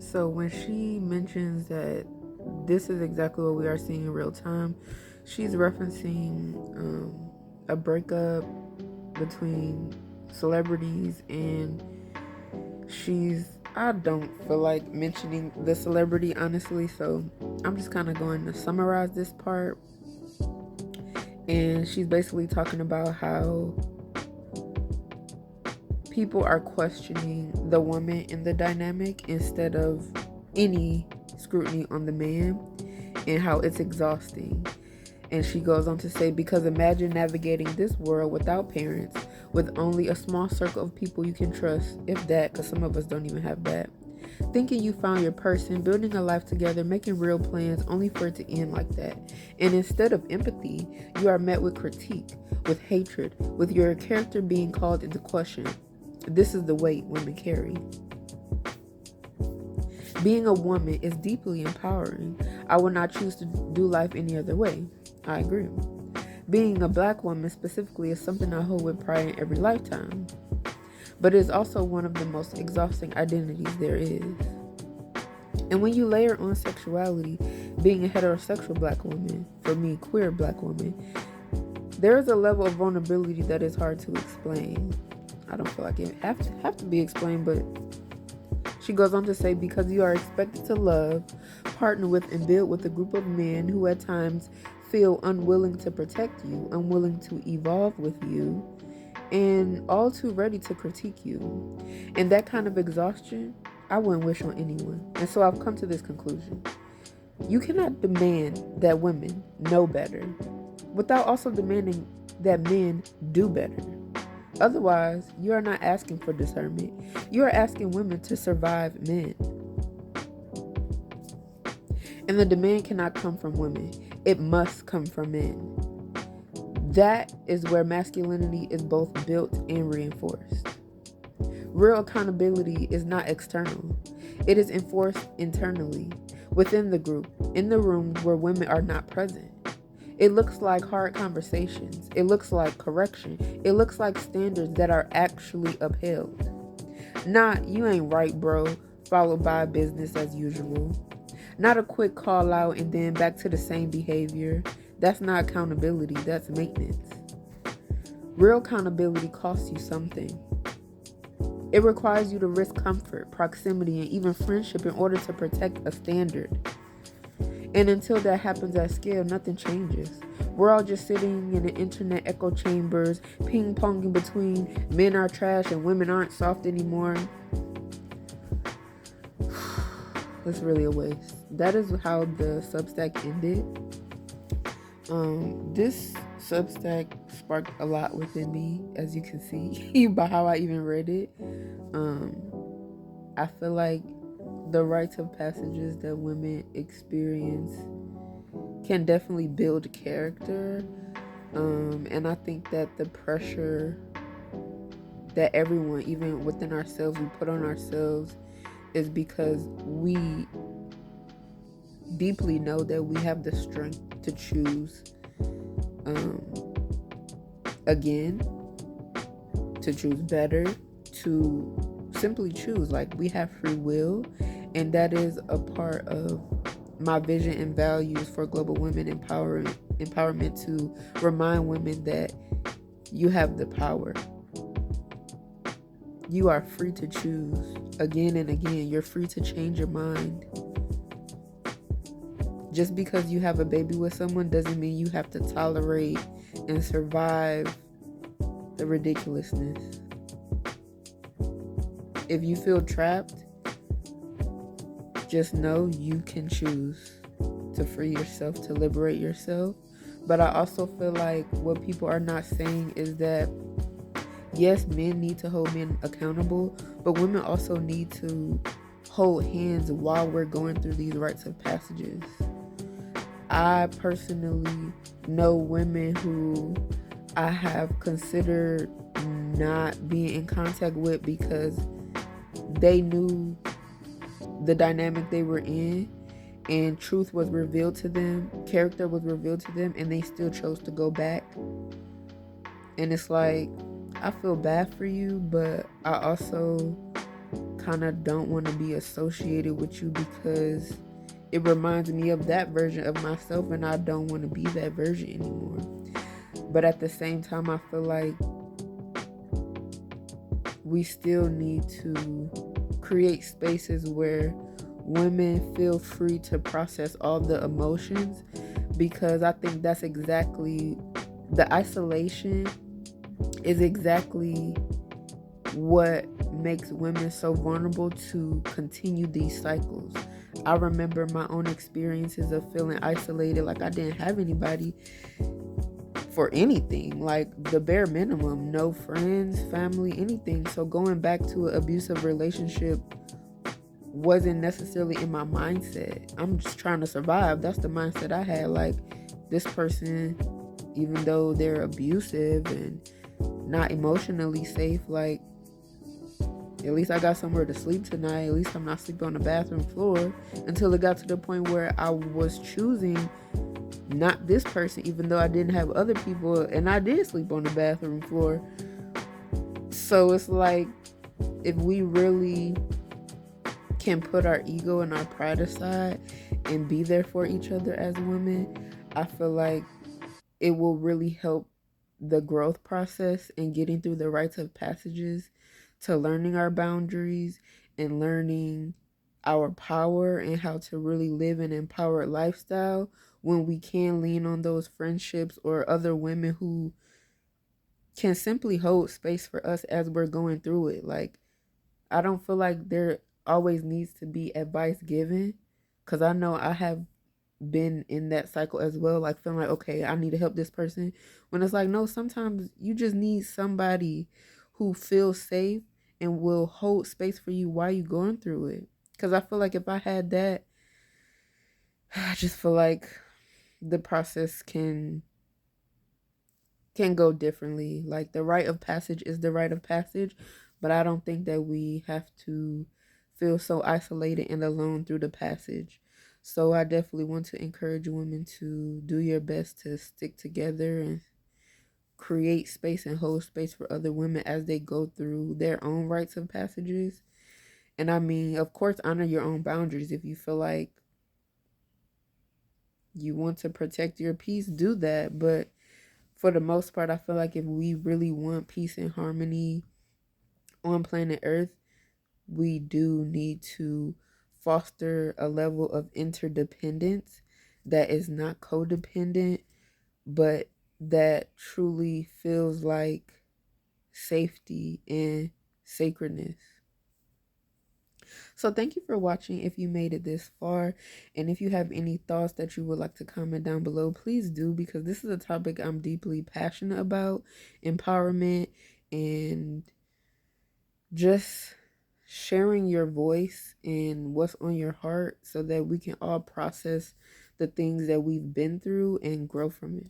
So when she mentions that this is exactly what we are seeing in real time, she's referencing a breakup between celebrities, and I don't feel like mentioning the celebrity, honestly, so I'm just kind of going to summarize this part. And she's basically talking about how people are questioning the woman in the dynamic instead of any scrutiny on the man, and how it's exhausting. And she goes on to say, because imagine navigating this world without parents, with only a small circle of people you can trust, if that, because some of us don't even have that. Thinking you found your person, building a life together, making real plans, only for it to end like that. And instead of empathy, you are met with critique, with hatred, with your character being called into question. This is the weight women carry. Being a woman is deeply empowering. I would not choose to do life any other way. I agree. Being a black woman specifically is something I hold with pride in every lifetime. But it is also one of the most exhausting identities there is. And when you layer on sexuality, being a heterosexual black woman, for me, queer black woman, there is a level of vulnerability that is hard to explain. I don't feel like it have to be explained, but she goes on to say, because you are expected to love, partner with, and build with a group of men who at times feel unwilling to protect you, unwilling to evolve with you, and all too ready to critique you. And that kind of exhaustion, I wouldn't wish on anyone. And so I've come to this conclusion. You cannot demand that women know better without also demanding that men do better. Otherwise, you are not asking for discernment. You are asking women to survive men. And the demand cannot come from women. It must come from men. That is where masculinity is both built and reinforced. Real accountability is not external. It is enforced internally, within the group, in the rooms where women are not present. It looks like hard conversations. It looks like correction. It looks like standards that are actually upheld. Not, you ain't right, bro, followed by business as usual. Not a quick call out and then back to the same behavior. That's not accountability, that's maintenance. Real accountability costs you something. It requires you to risk comfort, proximity, and even friendship in order to protect a standard. And until that happens at scale, nothing changes. We're all just sitting in the internet echo chambers, ping-ponging between men are trash and women aren't soft anymore. It's really a waste. That is how the Substack ended. This Substack sparked a lot within me, as you can see by how I even read it. I feel like the rites of passages that women experience can definitely build character. And I think that the pressure that everyone, even within ourselves, we put on ourselves is because we deeply know that we have the strength to choose again, to choose better, to simply choose. Like, we have free will, and that is a part of my vision and values for global women empowerment, to remind women that you have the power. You are free to choose again and again. You're free to change your mind. Just because you have a baby with someone doesn't mean you have to tolerate and survive the ridiculousness. If you feel trapped, just know you can choose to free yourself, to liberate yourself. But I also feel like what people are not saying is that, yes, men need to hold men accountable, but women also need to hold hands while we're going through these rites of passages. I personally know women who I have considered not being in contact with because they knew the dynamic they were in, and truth was revealed to them, character was revealed to them, and they still chose to go back. And it's like, I feel bad for you, but I also kind of don't want to be associated with you because it reminds me of that version of myself, and I don't want to be that version anymore. But at the same time, I feel like we still need to create spaces where women feel free to process all the emotions, because I think that's exactly the isolation is exactly what makes women so vulnerable to continue these cycles. I remember my own experiences of feeling isolated, like I didn't have anybody for anything, like the bare minimum, no friends, family, anything. So going back to an abusive relationship wasn't necessarily in my mindset. I'm just trying to survive. That's the mindset I had. Like, this person, even though they're abusive and not emotionally safe, like, at least I got somewhere to sleep tonight. At least I'm not sleeping on the bathroom floor. Until it got to the point where I was choosing not this person, even though I didn't have other people, and I did sleep on the bathroom floor. So it's like, if we really can put our ego and our pride aside and be there for each other as women, I feel like it will really help the growth process and getting through the rites of passages to learning our boundaries and learning our power and how to really live an empowered lifestyle, when we can lean on those friendships or other women who can simply hold space for us as we're going through it. Like, I don't feel like there always needs to be advice given, because I know I have been in that cycle as well, like feeling like, okay, I need to help this person, when it's like, no, sometimes you just need somebody who feels safe and will hold space for you while you're going through it. Because I feel like if I had that, I just feel like the process can go differently. Like, the rite of passage is the rite of passage, but I don't think that we have to feel so isolated and alone through the passage. So I definitely want to encourage women to do your best to stick together and create space and hold space for other women as they go through their own rites of passages. And I mean, of course, honor your own boundaries. If you feel like you want to protect your peace, do that. But for the most part, I feel like if we really want peace and harmony on planet Earth, we do need to foster a level of interdependence that is not codependent, but that truly feels like safety and sacredness. So thank you for watching if you made it this far. And if you have any thoughts that you would like to comment down below, please do, because this is a topic I'm deeply passionate about: empowerment and just sharing your voice and what's on your heart so that we can all process the things that we've been through and grow from it.